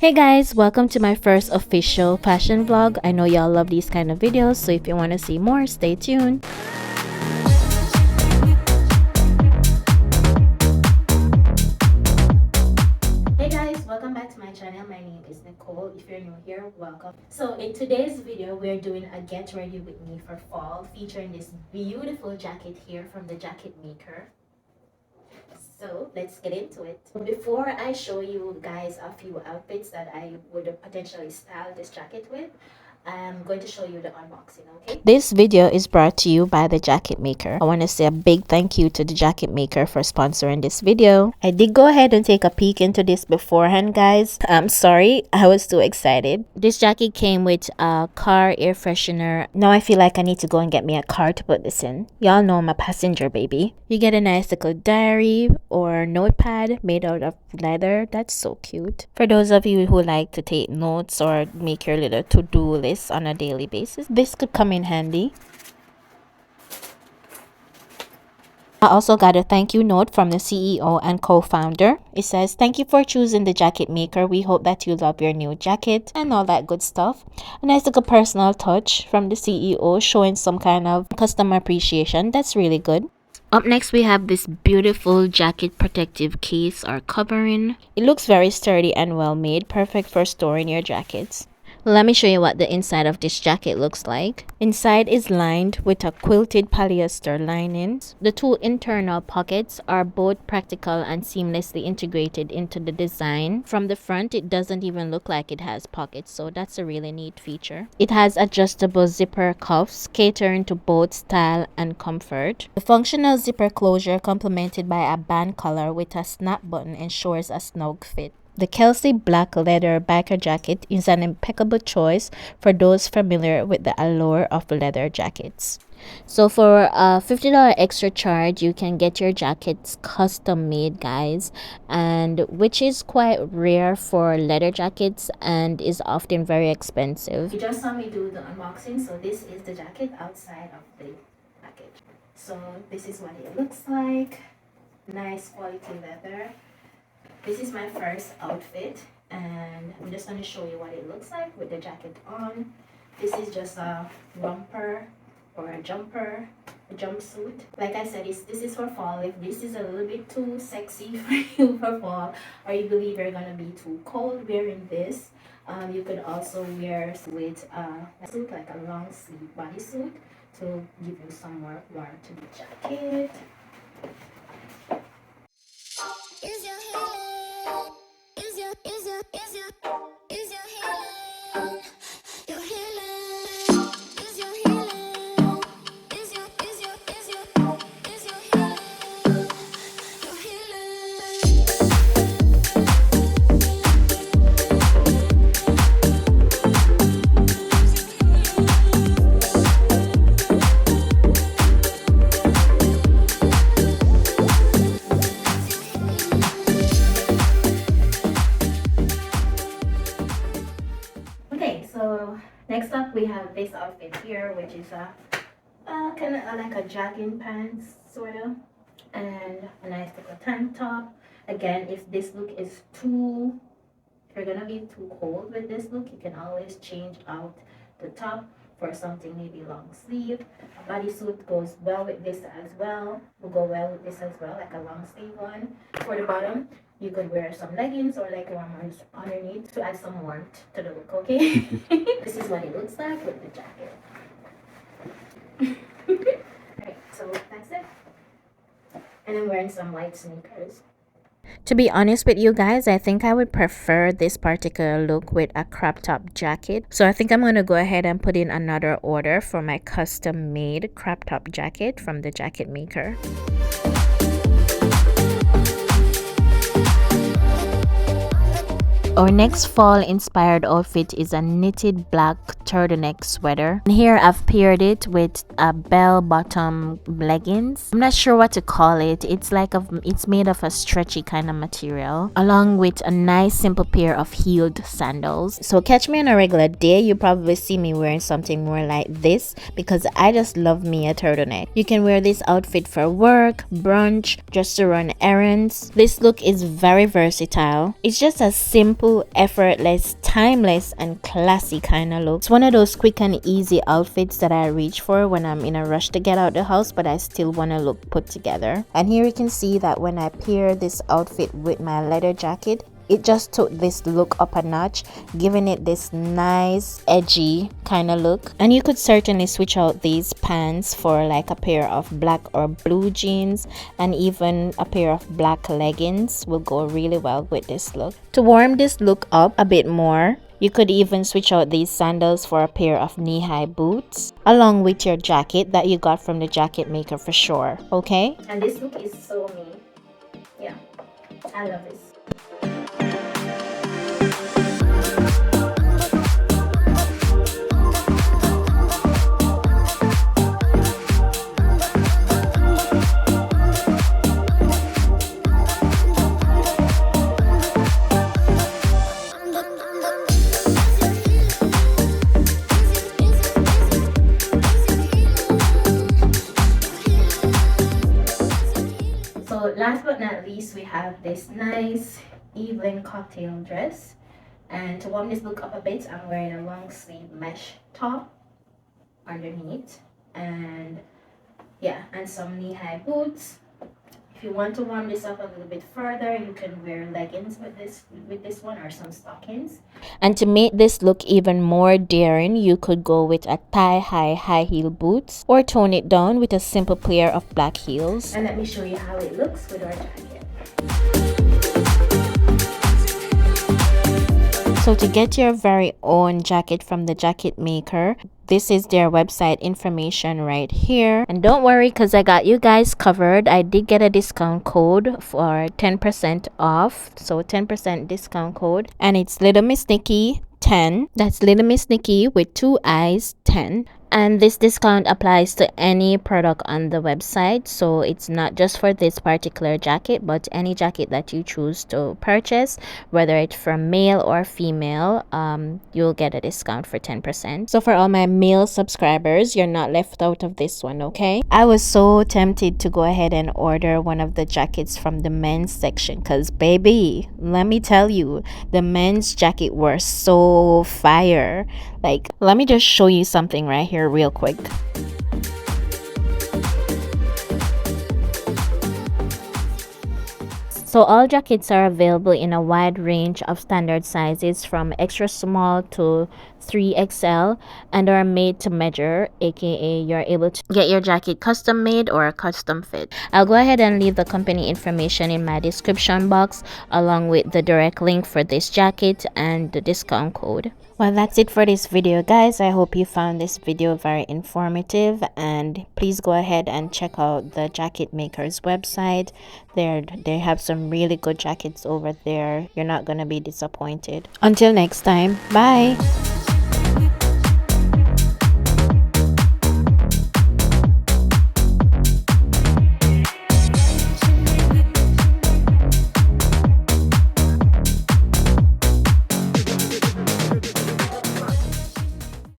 Hey guys, welcome to my first official fashion vlog. I know y'all love these kind of videos, so if you want to see more, stay tuned. Hey guys, welcome back to my channel. My name is Nicole. If you're new here, welcome. So in today's video, we're doing a get ready with me for fall, featuring this beautiful jacket here from the jacket maker. So let's get into it. Before I show you guys a few outfits that I would potentially style this jacket with, I'm going to show you the unboxing, okay? This video is brought to you by the jacket maker. I want to say a big thank you to the jacket maker for sponsoring this video. I did go ahead and take a peek into this beforehand, guys. I'm sorry, I was too excited. This jacket came with a car air freshener. Now I feel like I need to go and get me a car to put this in. Y'all know I'm a passenger, baby. You get a nice little diary or notepad made out of leather. That's so cute. For those of you who like to take notes or make your little to-do list on a daily basis, this could come in handy. I also got a thank you note from the CEO and co-founder. It says, "Thank you for choosing the jacket maker. We hope that you love your new jacket," and all that good stuff. A nice little personal touch from the CEO showing some kind of customer appreciation. That's really good. Up next, we have this beautiful jacket protective case or covering. It looks very sturdy and well made, perfect for storing your jackets. Let me show you what the inside of this jacket looks like. Inside is lined with a quilted polyester lining. The two internal pockets are both practical and seamlessly integrated into the design. From the front, it doesn't even look like it has pockets, so that's a really neat feature. It has adjustable zipper cuffs catering to both style and comfort. The functional zipper closure complemented by a band collar with a snap button ensures a snug fit. The Kelsey black leather biker jacket is an impeccable choice for those familiar with the allure of leather jackets. So for a $50 extra charge, you can get your jackets custom made, guys, and which is quite rare for leather jackets and is often very expensive. You just saw me do the unboxing, so this is the jacket outside of the package. So this is what it looks like. Nice quality leather. This is my first outfit, and I'm just going to show you what it looks like with the jacket on. This is just a romper or a jumper, a jumpsuit. Like I said, this is for fall. If this is a little bit too sexy for you for fall, or you believe you're going to be too cold wearing this, you could also wear with a suit, like a long sleeve bodysuit, to give you some more warmth to the jacket. Is your healing? Is your healing? Your healing? Is your healing? Is your healing? Your healing? Next up, we have this outfit here, which is a kind of like a jogging pants, sort of, and a nice little tank top. Again, if this look is if you're gonna be too cold with this look, you can always change out the top for something maybe long sleeve. A bodysuit goes well with this as well. Will go well with this as well, like a long sleeve one. For the bottom, you could wear some leggings or like warmers underneath to add some warmth to the look, okay? This is what it looks like with the jacket. Alright, so that's it. And I'm wearing some white sneakers. To be honest with you guys, I think I would prefer this particular look with a crop top jacket. So I think I'm going to go ahead and put in another order for my custom made crop top jacket from the jacket maker. Our next fall inspired outfit is a knitted black turtleneck sweater. And here I've paired it with a bell bottom leggings. I'm not sure what to call it. It's made of a stretchy kind of material, along with a nice simple pair of heeled sandals. So catch me on a regular day, you probably see me wearing something more like this because I just love me a turtleneck. You can wear this outfit for work, brunch, just to run errands. This look is very versatile. It's just a simple simple, effortless, timeless, and classy kind of look. It's one of those quick and easy outfits that I reach for when I'm in a rush to get out the house, but I still want to look put together. And here you can see that when I pair this outfit with my leather jacket, it just took this look up a notch, giving it this nice edgy kind of look. And you could certainly switch out these pants for like a pair of black or blue jeans, and even a pair of black leggings will go really well with this look. To warm this look up a bit more, you could even switch out these sandals for a pair of knee-high boots, along with your jacket that you got from the jacket maker for sure, okay? And this look is so me. Yeah, I love this. Last but not least, we have this nice evening cocktail dress, and to warm this look up a bit, I'm wearing a long sleeve mesh top underneath, and yeah, and some knee-high boots. If you want to warm this up a little bit further, you can wear leggings with this one, or some stockings. And to make this look even more daring, you could go with a thigh-high high heel boots, or tone it down with a simple pair of black heels. And let me show you how it looks with our jacket. So to get your very own jacket from the jacket maker, this is their website information right here. And don't worry, because I got you guys covered. I did get a discount code for 10% off. So 10% discount code. And it's Lilmsniki 10. That's Lilmsniki with 2 I's 10. And this discount applies to any product on the website, so it's not just for this particular jacket, but any jacket that you choose to purchase, whether it's from male or female, you'll get a discount for 10%. So for all my male subscribers, you're not left out of this one, okay? I was so tempted to go ahead and order one of the jackets from the men's section, because baby, let me tell you, the men's jacket were so fire. Like, let me just show you something right here real quick. So all jackets are available in a wide range of standard sizes from extra small to 3XL, and are made to measure, aka you're able to get your jacket custom made or custom fit. I'll go ahead and leave the company information in my description box, along with the direct link for this jacket and the discount code. Well, that's it for this video, guys. I hope you found this video very informative, and please go ahead and check out the jacket maker's website. They have some really good jackets over there. You're not gonna be disappointed. Until next time, bye.